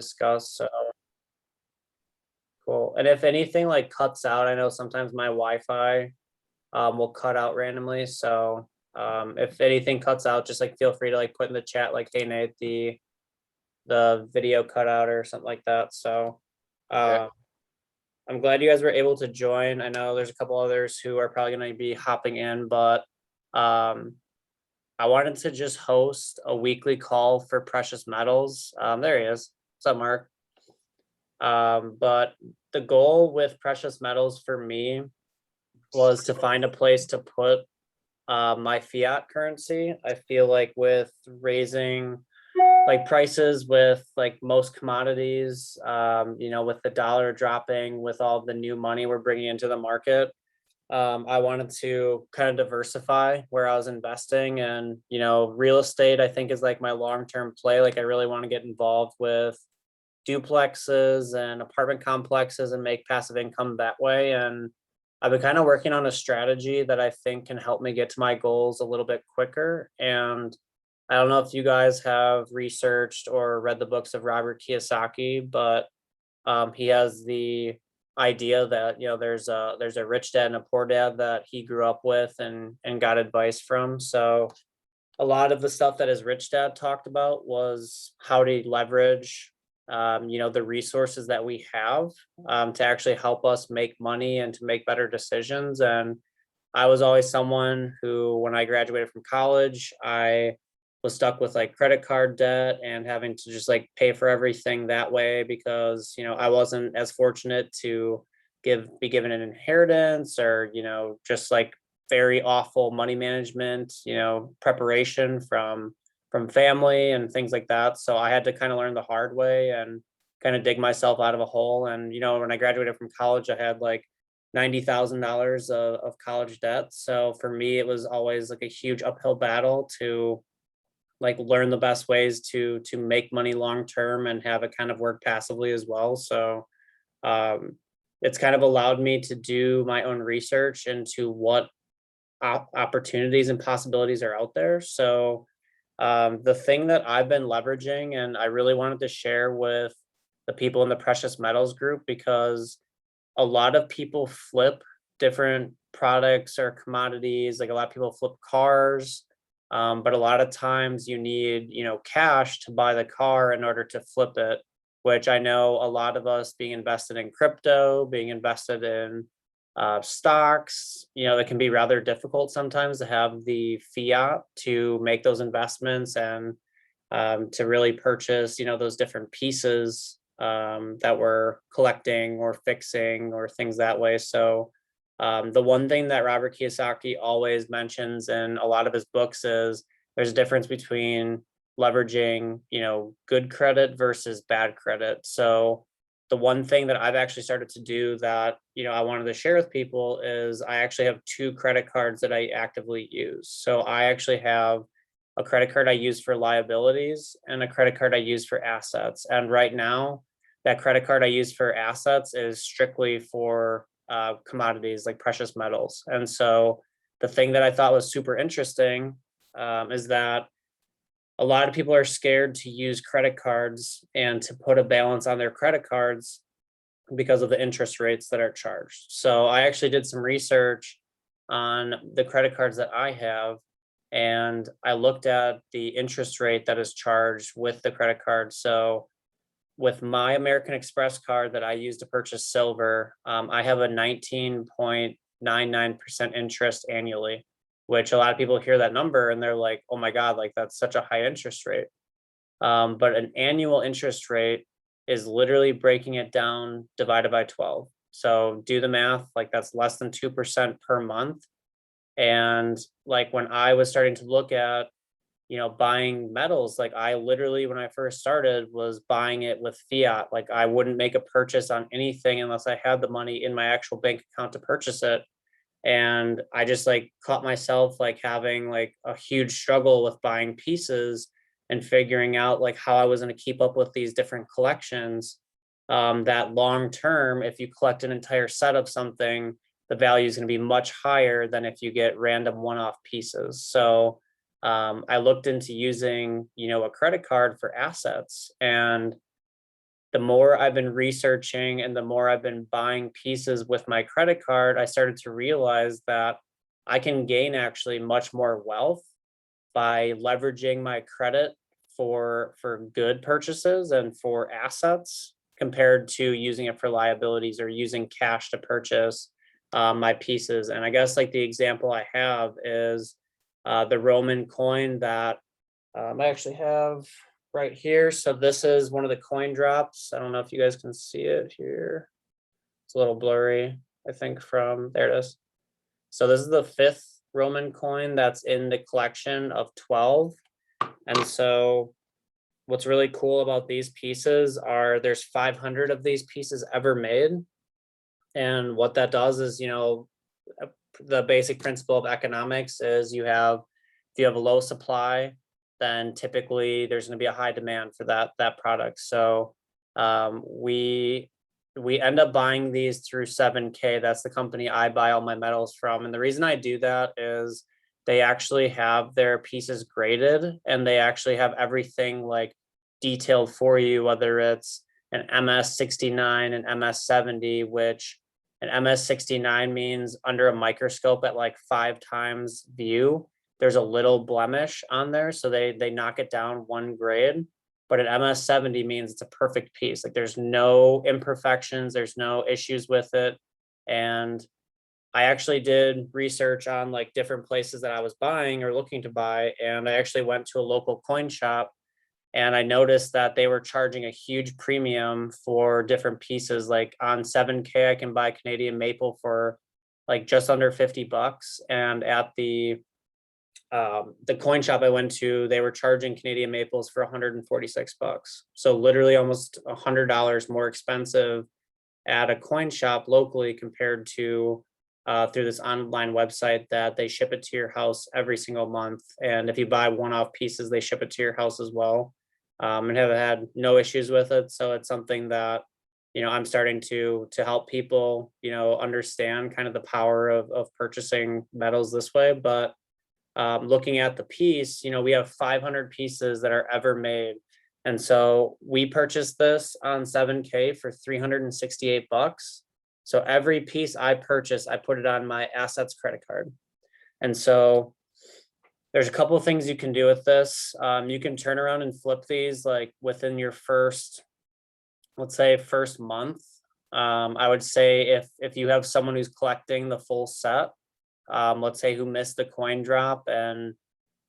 discuss. So cool. And if anything like cuts out, I know sometimes my Wi-Fi will cut out randomly. So if anything cuts out, just like feel free to like put in the chat like, hey Nate, the video cut out or something like that. So Okay. I'm glad you guys were able to join. I know there's a couple others who are probably going to be hopping in, but um, I wanted to just host a weekly call for precious metals. There he is. What's up, Mark? But the goal with precious metals for me was to find a place to put my fiat currency. I feel like with raising like prices with like most commodities, with the dollar dropping, with all the new money we're bringing into the market, I wanted to kind of diversify where I was investing. And real estate I think is like my long-term play. Like I really want to get involved with duplexes and apartment complexes and make passive income that way. And I've been kind of working on a strategy that I think can help me get to my goals a little bit quicker. And I don't know if you guys have researched or read the books of Robert Kiyosaki, but he has the idea that there's a rich dad and a poor dad that he grew up with and got advice from. So a lot of the stuff that his rich dad talked about was how to leverage the resources that we have to actually help us make money and to make better decisions. And I was always someone who, when I graduated from college, I was stuck with like credit card debt and having to just like pay for everything that way because I wasn't as fortunate to be given an inheritance or just like very awful money management preparation from family and things like that. So I had to kind of learn the hard way and kind of dig myself out of a hole. And when I graduated from college, I had like $90,000 of college debt. So for me, it was always like a huge uphill battle to like learn the best ways to make money long term and have it kind of work passively as well. So um, it's kind of allowed me to do my own research into what opportunities and possibilities are out there. So the thing that I've been leveraging, and I really wanted to share with the people in the precious metals group, because a lot of people flip different products or commodities. Like a lot of people flip cars, but a lot of times you need, cash to buy the car in order to flip it, which I know a lot of us being invested in crypto, being invested in stocks, that can be rather difficult sometimes to have the fiat to make those investments and to really purchase, those different pieces that we're collecting or fixing or things that way. So the one thing that Robert Kiyosaki always mentions in a lot of his books is there's a difference between leveraging, good credit versus bad credit. So the one thing that I've actually started to do that, I wanted to share with people is I actually have two credit cards that I actively use. So I actually have a credit card I use for liabilities and a credit card I use for assets. And right now, that credit card I use for assets is strictly for commodities like precious metals. And so the thing that I thought was super interesting is that a lot of people are scared to use credit cards and to put a balance on their credit cards because of the interest rates that are charged. So I actually did some research on the credit cards that I have, and I looked at the interest rate that is charged with the credit card. So with my American Express card that I use to purchase silver, I have a 19.99% interest annually, which a lot of people hear that number and they're like, oh my God, like that's such a high interest rate. But an annual interest rate is literally breaking it down divided by 12. So do the math, like that's less than 2% per month. And like when I was starting to look at buying metals, like I literally, when I first started, was buying it with fiat. Like I wouldn't make a purchase on anything unless I had the money in my actual bank account to purchase it. And I just like caught myself like having like a huge struggle with buying pieces and figuring out like how I was going to keep up with these different collections. That long term, if you collect an entire set of something, the value is going to be much higher than if you get random one-off pieces. So I looked into using, a credit card for assets, and the more I've been researching and the more I've been buying pieces with my credit card, I started to realize that I can gain actually much more wealth by leveraging my credit for good purchases and for assets compared to using it for liabilities or using cash to purchase my pieces. And I guess like the example I have is the Roman coin that I actually have right here. So this is one of the coin drops. I don't know if you guys can see it here. It's a little blurry, I think from, there it is. So this is the 5th Roman coin that's in the collection of 12. And so what's really cool about these pieces are there's 500 of these pieces ever made. And what that does is, the basic principle of economics is if you have a low supply, then typically there's going to be a high demand for that product. So we end up buying these through 7K. That's the company I buy all my metals from. And the reason I do that is they actually have their pieces graded and they actually have everything like detailed for you, whether it's an MS69 and MS70, which an MS69 means under a microscope at like 5 times view, there's a little blemish on there. So they knock it down 1 grade. But an MS70 means it's a perfect piece. Like there's no imperfections, there's no issues with it. And I actually did research on like different places that I was buying or looking to buy. And I actually went to a local coin shop and I noticed that they were charging a huge premium for different pieces. Like on 7K, I can buy Canadian maple for like just under $50. And at the coin shop I went to, they were charging Canadian maples for $146. So literally almost $100 more expensive at a coin shop locally compared to through this online website that they ship it to your house every single month. And if you buy one-off pieces, they ship it to your house as well. And have had no issues with it. So it's something that, I'm starting to help people, understand kind of the power of purchasing metals this way. But looking at the piece, we have 500 pieces that are ever made. And so we purchased this on 7K for $368. So every piece I purchase, I put it on my assets credit card. And so there's a couple of things you can do with this. You can turn around and flip these like within your first, let's say first month. I would say if you have someone who's collecting the full set, let's say who missed the coin drop and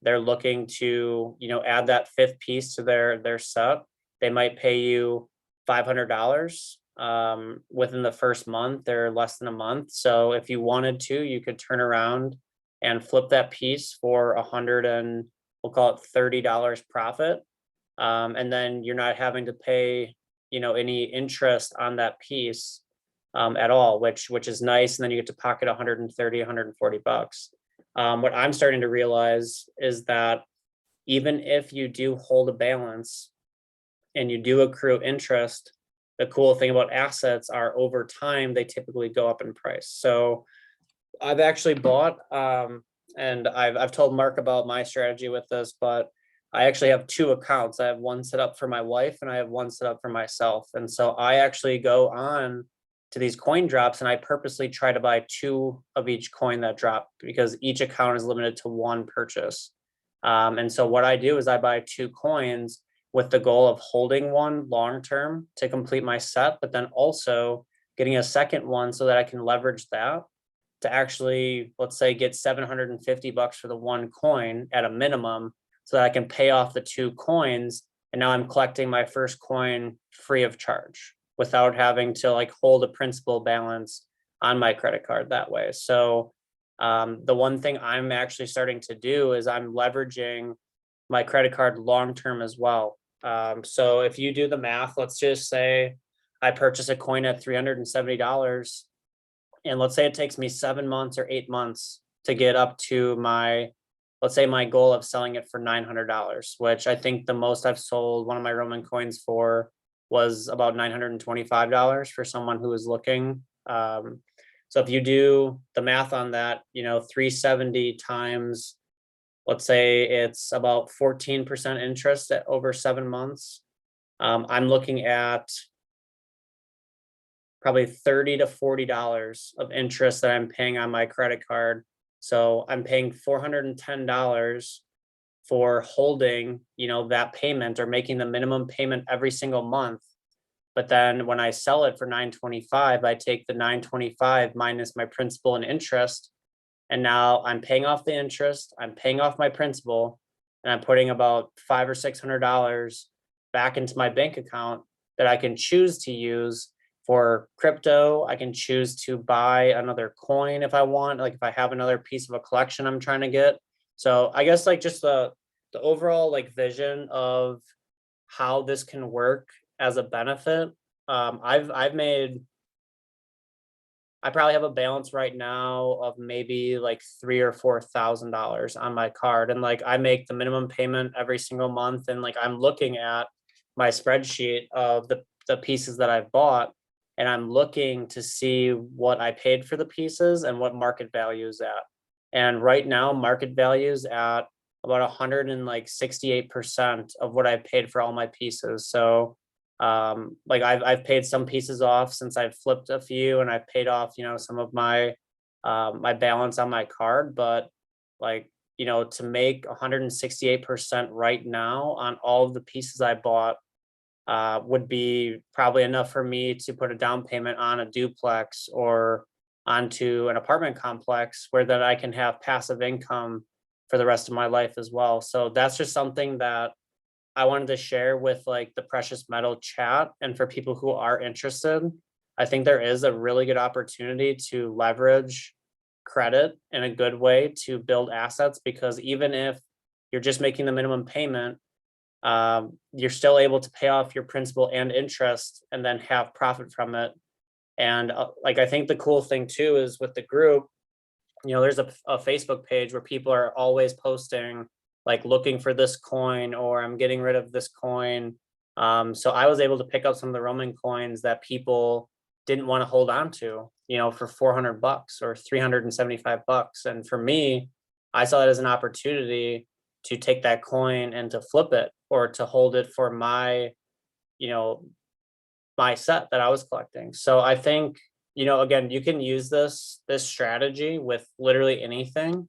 they're looking to, add that 5th piece to their set, they might pay you $500 within the first month or less than a month. So if you wanted to, you could turn around and flip that piece for we'll call it $30 profit. And then you're not having to pay, any interest on that piece at all, which is nice. And then you get to pocket 130, 140 bucks. What I'm starting to realize is that even if you do hold a balance and you do accrue interest, the cool thing about assets are over time, they typically go up in price. So I've actually bought, and I've told Mark about my strategy with this, but I actually have 2 accounts. I have one set up for my wife and I have one set up for myself. And so I actually go on to these coin drops and I purposely try to buy 2 of each coin that drop because each account is limited to 1 purchase. And so what I do is I buy 2 coins with the goal of holding one long-term to complete my set, but then also getting a second one so that I can leverage that to actually, let's say, get $750 for the 1 coin at a minimum so that I can pay off the 2 coins. And now I'm collecting my first coin free of charge without having to like hold a principal balance on my credit card that way. So the one thing I'm actually starting to do is I'm leveraging my credit card long-term as well. So if you do the math, let's just say I purchase a coin at $370 and let's say it takes me 7 months or 8 months to get up to let's say my goal of selling it for $900, which I think the most I've sold one of my Roman coins for was about $925 for someone who is looking. So if you do the math on that, 370 times, let's say it's about 14% interest at over 7 months. I'm looking at probably $30 to $40 of interest that I'm paying on my credit card. So I'm paying $410 for holding, that payment or making the minimum payment every single month. But then when I sell it for $925, I take the $925 minus my principal and interest. And now I'm paying off the interest, I'm paying off my principal, and I'm putting about $500 or $600 back into my bank account that I can choose to use for crypto. I can choose to buy another coin if I want, like if I have another piece of a collection I'm trying to get. So I guess like just the overall like vision of how this can work as a benefit. I've made, I probably have a balance right now of maybe like $3,000 or $4,000 on my card, and like I make the minimum payment every single month, and like I'm looking at my spreadsheet of the pieces that I've bought, and I'm looking to see what I paid for the pieces and what market value is at. And right now, market value is at about 168% of what I paid for all my pieces. So like I've paid some pieces off since I've flipped a few, and I've paid off, some of my my balance on my card. But like, to make 168% right now on all of the pieces I bought would be probably enough for me to put a down payment on a duplex or onto an apartment complex where that I can have passive income for the rest of my life as well. So that's just something that I wanted to share with like the precious metal chat. And for people who are interested, I think there is a really good opportunity to leverage credit in a good way to build assets, because even if you're just making the minimum payment, you're still able to pay off your principal and interest and then have profit from it. And like, I think the cool thing too is with the group, there's a Facebook page where people are always posting like looking for this coin, or I'm getting rid of this coin. So I was able to pick up some of the Roman coins that people didn't want to hold on to, for $400 or $375. And for me, I saw it as an opportunity to take that coin and to flip it or to hold it for my, you know, my set that I was collecting. So I think, again, you can use this strategy with literally anything.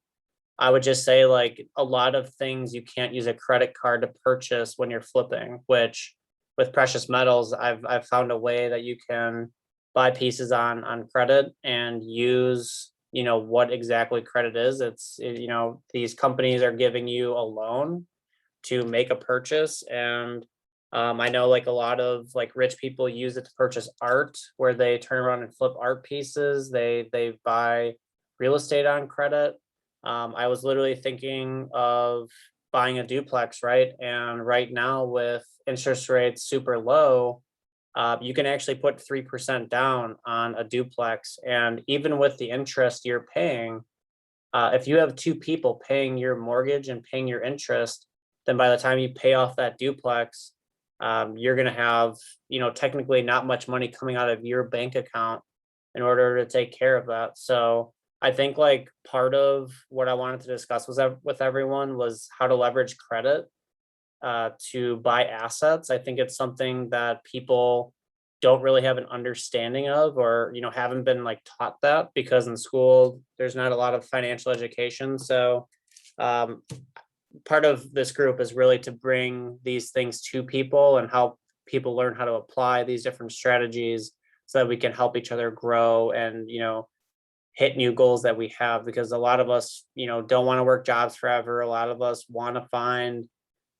I would just say like a lot of things you can't use a credit card to purchase when you're flipping, which with precious metals, I've found a way that you can buy pieces on credit and use, what exactly credit is. These companies are giving you a loan to make a purchase. And I know like a lot of like rich people use it to purchase art, where they turn around and flip art pieces. They buy real estate on credit. I was literally thinking of buying a duplex, right? And right now with interest rates super low, you can actually put 3% down on a duplex. And even with the interest you're paying, if you have two people paying your mortgage and paying your interest, then by the time you pay off that duplex, you're going to have, technically not much money coming out of your bank account in order to take care of that. So I think like part of what I wanted to discuss with everyone was how to leverage credit to buy assets. I think it's something that people don't really have an understanding of, or haven't been like taught that, because in school there's not a lot of financial education. So part of this group is really to bring these things to people and help people learn how to apply these different strategies so that we can help each other grow and hit new goals that we have. Because a lot of us don't want to work jobs forever. A lot of us want to find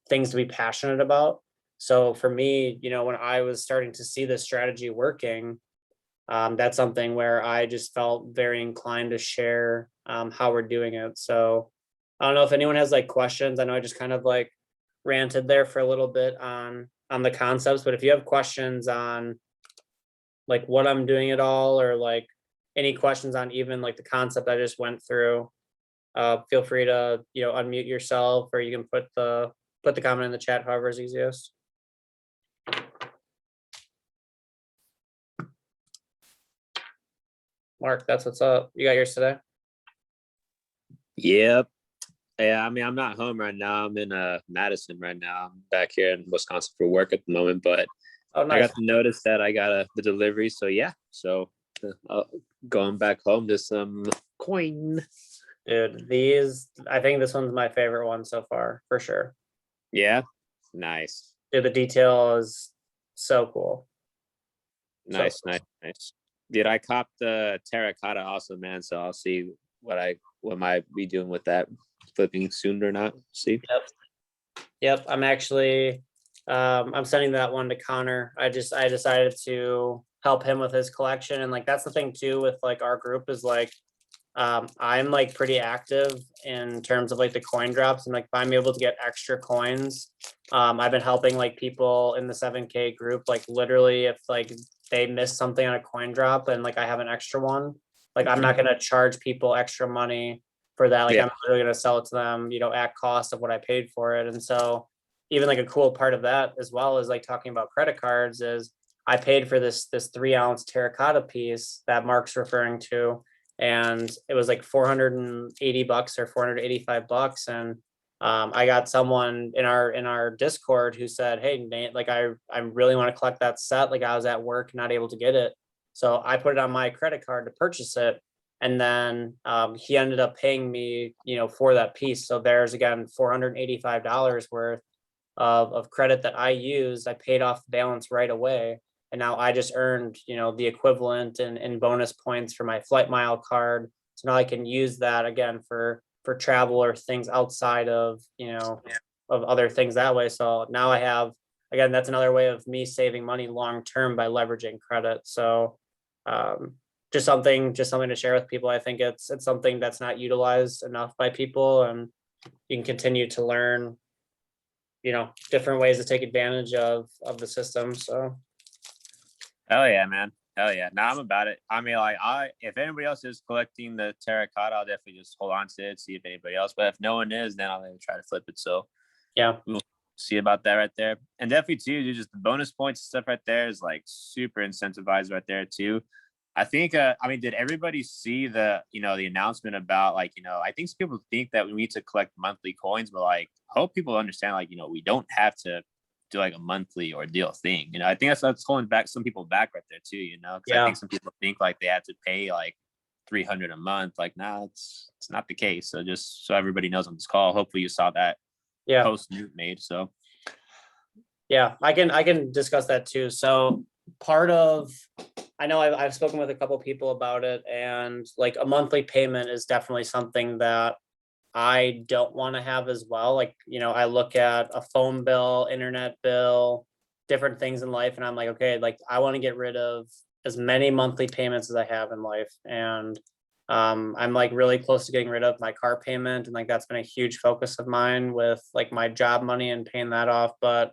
things to be passionate about. So for me, when I was starting to see this strategy working, that's something where I just felt very inclined to share how we're doing it. So I don't know if anyone has like questions. I know I just kind of like ranted there for a little bit on the concepts, but if you have questions on like what I'm doing at all, or like any questions on even like the concept I just went through, feel free to unmute yourself, or you can put the comment in the chat, however is easiest. Mark, that's what's up. You got yours today? Yep. Yeah, I mean, I'm not home right now. I'm in Madison right now. I'm back here in Wisconsin for work at the moment, but Oh, I nice. got the notice that I got the delivery. So yeah, so going back home to some coin. Dude, I think this one's my favorite one so far, for sure. Yeah, nice, Dude, the detail is so cool. So nice, nice, nice. Did I cop the terracotta also, man? So I'll see what might be doing with that, flipping soon or not. See. yep. Yep. I'm sending that one to Connor. I decided to help him with his collection. And like that's the thing too with like our group is like I'm like pretty active in terms of like the coin drops and like if I'm able to get extra coins. I've been helping like people in the 7K group, like literally if like they miss something on a coin drop and like I have an extra one, like I'm not gonna charge people extra money for that. Like Yeah. I'm literally gonna sell it to them, at cost of what I paid for it. And so even like a cool part of that as well as like talking about credit cards is I paid for this 3 ounce terracotta piece that Mark's referring to, and it was like $480 or $485. And I got someone in our Discord who said, "Hey Nate, like I really want to collect that set. Like I was at work, not able to get it, so I put it on my credit card to purchase it." And then he ended up paying me, for that piece. So there's again $485 worth of credit that I used. I paid off the balance right away. And now I just earned, the equivalent in bonus points for my flight mile card. So now I can use that again for travel or things outside of, of other things that way. So now I have, again, that's another way of me saving money long term by leveraging credit. So um, just something to share with people. I think it's something that's not utilized enough by people, and you can continue to learn, different ways to take advantage of the system. So Hell yeah, man. Hell yeah. Now I'm about it. I mean, like, if anybody else is collecting the terracotta, I'll definitely just hold on to it, see if anybody else. But if no one is, then I'll maybe try to flip it. So yeah, we'll see about that right there. And definitely too, dude, just the bonus points and stuff right there is like super incentivized right there too. I think, I mean, did everybody see the announcement about like, I think some people think that we need to collect monthly coins, but like, I hope people understand, like, we don't have to do like a monthly ordeal thing. I think that's holding back some people back right there too, because I yeah, think some people think like they have to pay like 300 a month. Like, nah, it's not the case. So just so everybody knows on this call, hopefully you saw that yeah, post Newt made. So yeah. I can discuss that too. So part of I know I've spoken with a couple people about it, and like a monthly payment is definitely something that I don't want to have as well. Like, I look at a phone bill, internet bill, different things in life, and I'm like, okay, like I want to get rid of as many monthly payments as I have in life. And I'm like really close to getting rid of my car payment. And like that's been a huge focus of mine with like my job money and paying that off. But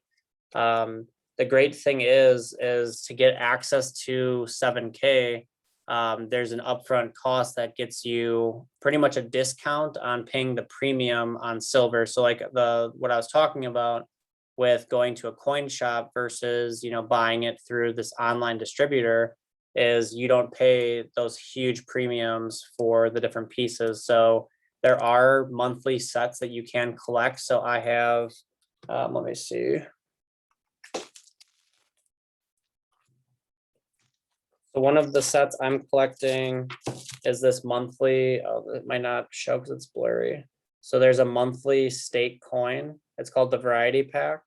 the great thing is to get access to 7K. There's an upfront cost that gets you pretty much a discount on paying the premium on silver. So like what I was talking about with going to a coin shop versus buying it through this online distributor is you don't pay those huge premiums for the different pieces. So there are monthly sets that you can collect. So I have, let me see. So one of the sets I'm collecting is this monthly, oh, it might not show because it's blurry. So there's a monthly state coin. It's called the variety pack.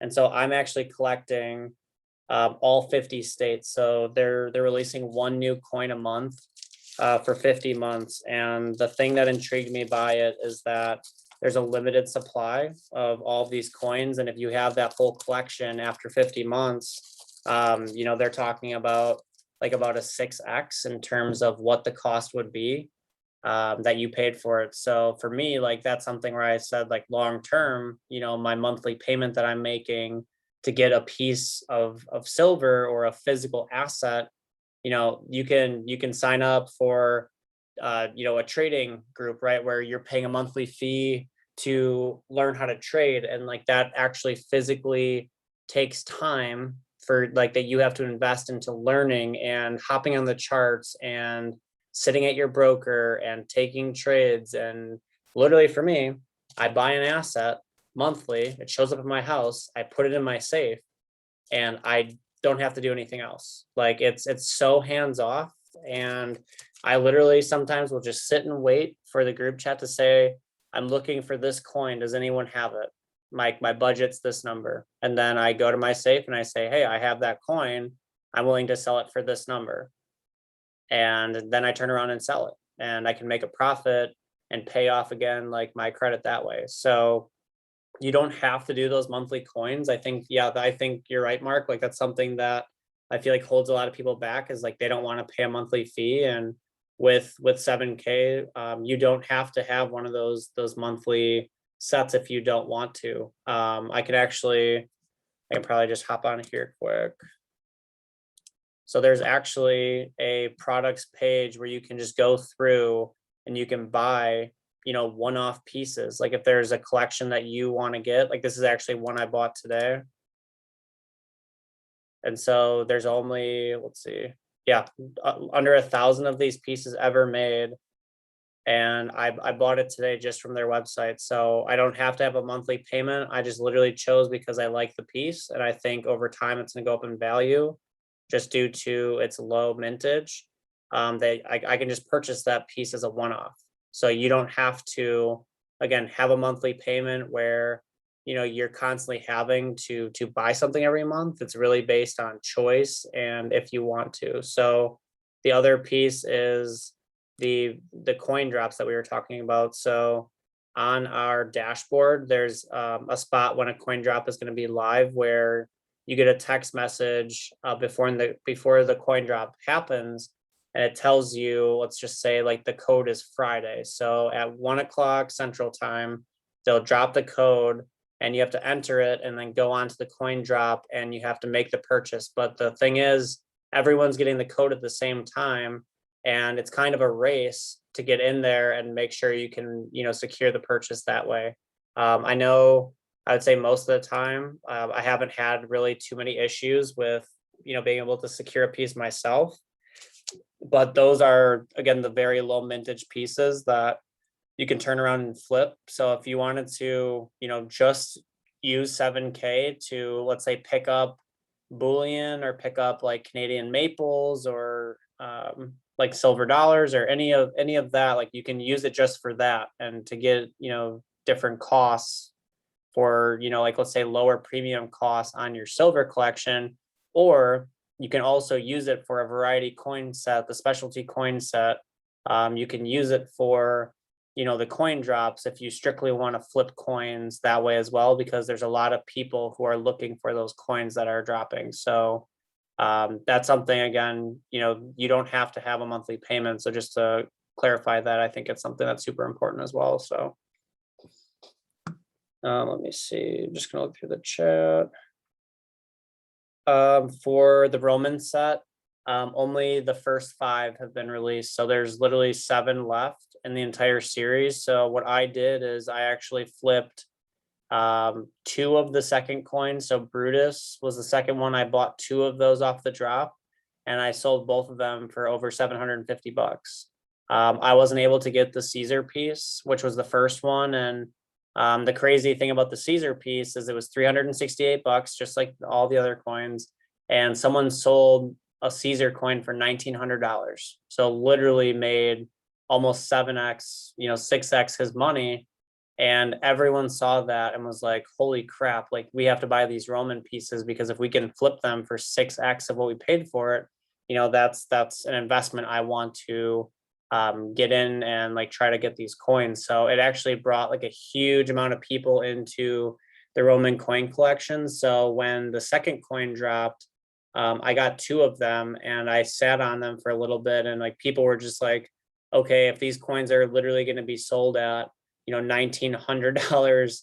And so I'm actually collecting all 50 states. So they're releasing one new coin a month for 50 months. And the thing that intrigued me by it is that there's a limited supply of all of these coins. And if you have that whole collection after 50 months, they're talking about about a 6x in terms of what the cost would be that you paid for it. So for me, like that's something where I said like long term, my monthly payment that I'm making to get a piece of silver or a physical asset, you can sign up for a trading group, right, where you're paying a monthly fee to learn how to trade, and like that actually physically takes time for like that you have to invest into learning and hopping on the charts and sitting at your broker and taking trades. And literally for me, I buy an asset monthly, it shows up in my house, I put it in my safe, and I don't have to do anything else. Like it's so hands off. And I literally sometimes will just sit and wait for the group chat to say, I'm looking for this coin. Does anyone have it? My budget's this number. And then I go to my safe and I say, hey, I have that coin. I'm willing to sell it for this number. And then I turn around and sell it. And I can make a profit and pay off again like my credit that way. So you don't have to do those monthly coins. I think, yeah, I think you're right, Mark. Like that's something that I feel like holds a lot of people back, is like they don't want to pay a monthly fee. And with 7K, you don't have to have one of those monthly sets if you don't want to. I can probably just hop on here quick. So there's actually a products page where you can just go through and you can buy, one-off pieces. Like if there's a collection that you want to get, like this is actually one I bought today. And so there's only, let's see, yeah, under 1,000 of these pieces ever made. And I bought it today just from their website. So I don't have to have a monthly payment. I just literally chose because I like the piece. And I think over time it's going to go up in value just due to its low mintage. I can just purchase that piece as a one-off. So you don't have to, again, have a monthly payment where, you're constantly having to buy something every month. It's really based on choice and if you want to. So the other piece is the coin drops that we were talking about. So on our dashboard, there's a spot when a coin drop is going to be live where you get a text message before the coin drop happens, and it tells you, let's just say like the code is Friday. So at 1 o'clock Central Time, they'll drop the code and you have to enter it and then go on to the coin drop and you have to make the purchase. But the thing is, everyone's getting the code at the same time, and it's kind of a race to get in there and make sure you can, secure the purchase that way. I know I would say most of the time, I haven't had really too many issues with, being able to secure a piece myself. But those are, again, the very low mintage pieces that you can turn around and flip. So if you wanted to, just use 7K to, let's say, pick up bullion or pick up like Canadian maples or like silver dollars or any of that, like you can use it just for that and to get, different costs for, like let's say lower premium costs on your silver collection. Or you can also use it for a variety coin set, the specialty coin set. You can use it for, the coin drops if you strictly want to flip coins that way as well, because there's a lot of people who are looking for those coins that are dropping. So that's something, again, you don't have to have a monthly payment. So just to clarify that, I think it's something that's super important as well. So let me see, I'm just gonna look through the chat. For the Roman set, only the first 5 have been released. So there's literally 7 left in the entire series. So what I did is I actually flipped 2 of the second coins. So Brutus was the second one. I bought 2 of those off the drop and I sold both of them for over $750. I wasn't able to get the Caesar piece, which was the first one. And the crazy thing about the Caesar piece is it was $368, just like all the other coins. And someone sold a Caesar coin for $1,900. So literally made almost 7x, 6x his money. And everyone saw that and was like, holy crap, like we have to buy these Roman pieces, because if we can flip them for 6x of what we paid for it, that's an investment I want to get in and like try to get these coins. So it actually brought like a huge amount of people into the Roman coin collection. So when the second coin dropped, I got 2 of them and I sat on them for a little bit, and like people were just like, okay, if these coins are literally going to be sold at, $1,900,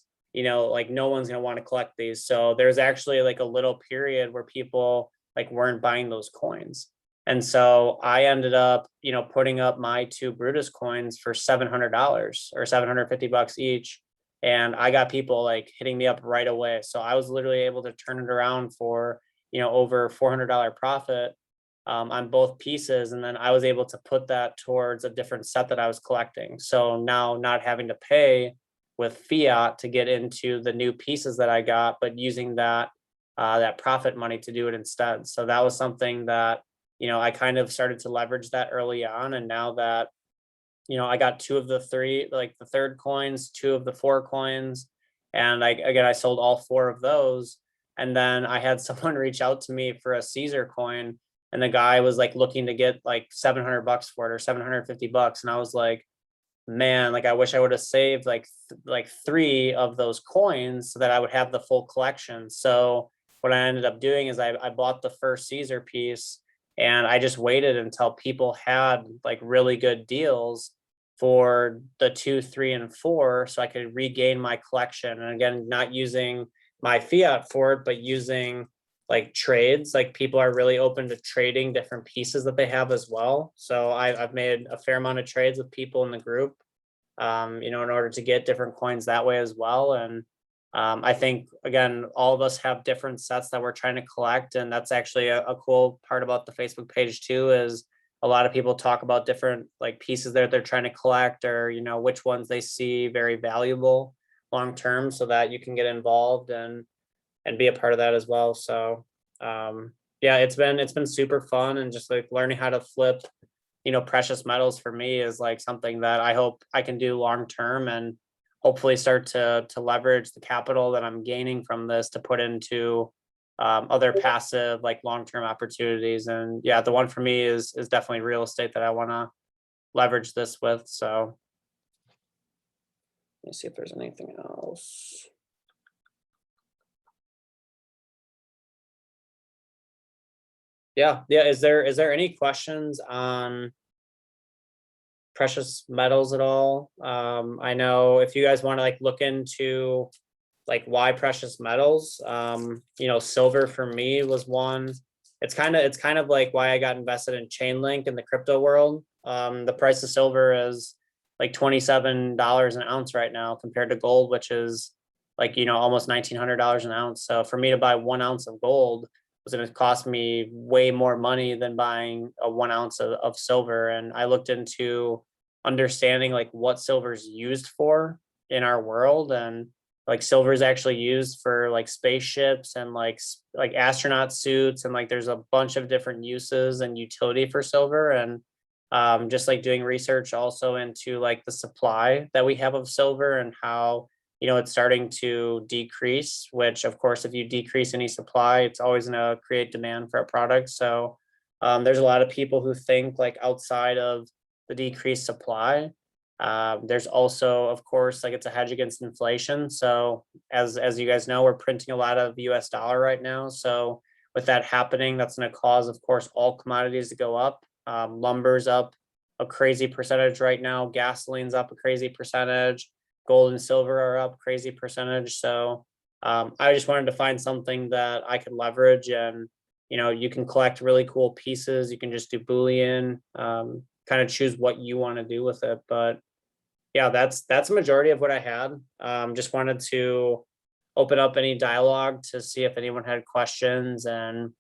like no one's going to want to collect these. So there's actually like a little period where people like weren't buying those coins. And so I ended up, putting up my 2 Brutus coins for $700 or $750 each. And I got people like hitting me up right away. So I was literally able to turn it around for, over $400 profit on both pieces. And then I was able to put that towards a different set that I was collecting. So now not having to pay with fiat to get into the new pieces that I got, but using that that profit money to do it instead. So that was something that, I kind of started to leverage that early on. And now that, I got two of the three, like the third coins, two of the four coins. And I sold all four of those. And then I had someone reach out to me for a Caesar coin. And the guy was like looking to get like $700 for it, or $750. And I was like, man, like I wish I would have saved like three of those coins so that I would have the full collection. So what I ended up doing is I bought the first Caesar piece, and I just waited until people had like really good deals for the 2, 3, and 4, so I could regain my collection. And again, not using my fiat for it, but using like trades. Like people are really open to trading different pieces that they have as well. So I've made a fair amount of trades with people in the group, in order to get different coins that way as well. And I think, again, all of us have different sets that we're trying to collect. And that's actually a cool part about the Facebook page too, is a lot of people talk about different like pieces that they're trying to collect, or, which ones they see very valuable long term, so that you can get involved and be a part of that as well. So yeah, it's been super fun, and just like learning how to flip, precious metals for me is like something that I hope I can do long term, and hopefully start to leverage the capital that I'm gaining from this to put into other passive like long-term opportunities. And yeah, the one for me is definitely real estate that I want to leverage this with. So let me see if there's anything else. Yeah. Is there any questions on precious metals at all? I know if you guys want to like look into like why precious metals, silver for me was one. It's kind of like why I got invested in Chainlink in the crypto world. The price of silver is like $27 an ounce right now, compared to gold, which is like, almost $1,900 an ounce. So for me to buy 1 ounce of gold was going to cost me way more money than buying a 1 ounce of silver. And I looked into understanding like what silver is used for in our world. And like silver is actually used for like spaceships and like astronaut suits, and like there's a bunch of different uses and utility for silver. And just like doing research also into like the supply that we have of silver, and how it's starting to decrease, which of course if you decrease any supply, it's always going to create demand for a product. So there's a lot of people who think like outside of the decreased supply. There's also, of course, like it's a hedge against inflation. So as you guys know, we're printing a lot of US dollar right now. So with that happening, that's going to cause, of course, all commodities to go up. Lumber's up a crazy percentage right now. Gasoline's up a crazy percentage. Gold and silver are up crazy percentage. So I just wanted to find something that I could leverage, and you can collect really cool pieces. You can just do Boolean, kind of choose what you want to do with it. But yeah, that's a majority of what I had. Just wanted to open up any dialogue to see if anyone had questions, and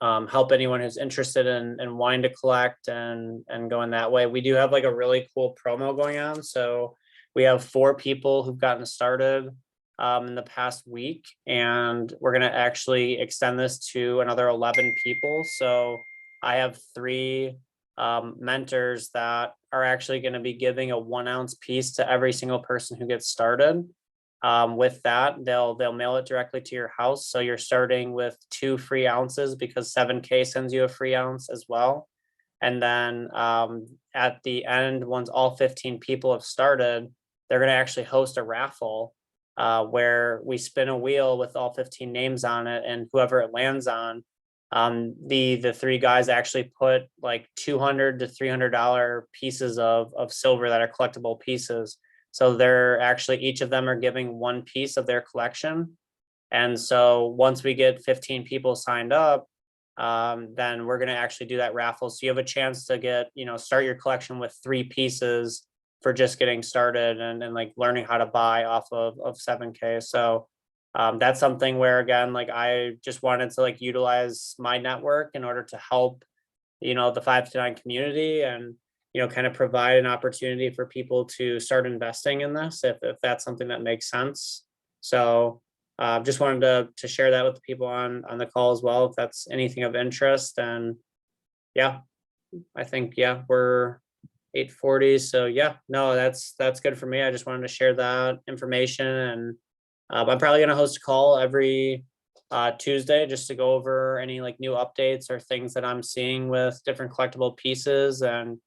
help anyone who's interested in wanting to collect and going that way. We do have like a really cool promo going on. So we have 4 people who've gotten started in the past week, and we're going to actually extend this to another 11 people. So I have 3 mentors that are actually going to be giving a 1 ounce piece to every single person who gets started. With that, they'll mail it directly to your house. So you're starting with 2 free ounces, because 7K sends you a free ounce as well. And then at the end, once all 15 people have started, they're going to actually host a raffle where we spin a wheel with all 15 names on it, and whoever it lands on, the 3 guys actually put like $200 to $300 pieces of silver that are collectible pieces. So they're actually, each of them are giving 1 piece of their collection. And so once we get 15 people signed up, then we're going to actually do that raffle. So you have a chance to get, start your collection with 3 pieces for just getting started, and like learning how to buy off of 7K. So that's something where, again, like I just wanted to like utilize my network in order to help, the 5 to 9 community, and kind of provide an opportunity for people to start investing in this if that's something that makes sense. So just wanted to share that with the people on the call as well, if that's anything of interest. And yeah, I think, yeah, we're 8:40. So yeah, no, that's good for me. I just wanted to share that information. And I'm probably gonna host a call every Tuesday just to go over any like new updates or things that I'm seeing with different collectible pieces. And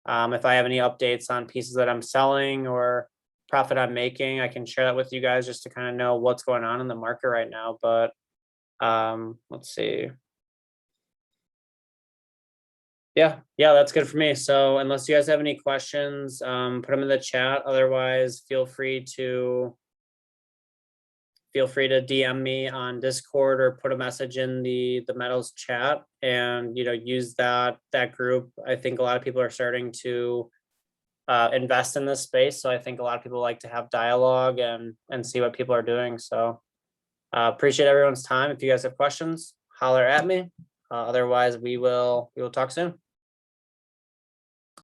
if I have any updates on pieces that I'm selling or profit I'm making, I can share that with you guys just to kind of know what's going on in the market right now. But let's see. Yeah, that's good for me. So unless you guys have any questions, put them in the chat. Otherwise, feel free to DM me on Discord or put a message in the metals chat, and use that group. I think a lot of people are starting to invest in this space, so I think a lot of people like to have dialogue and see what people are doing. So appreciate everyone's time. If you guys have questions, holler at me. Otherwise, we will talk soon.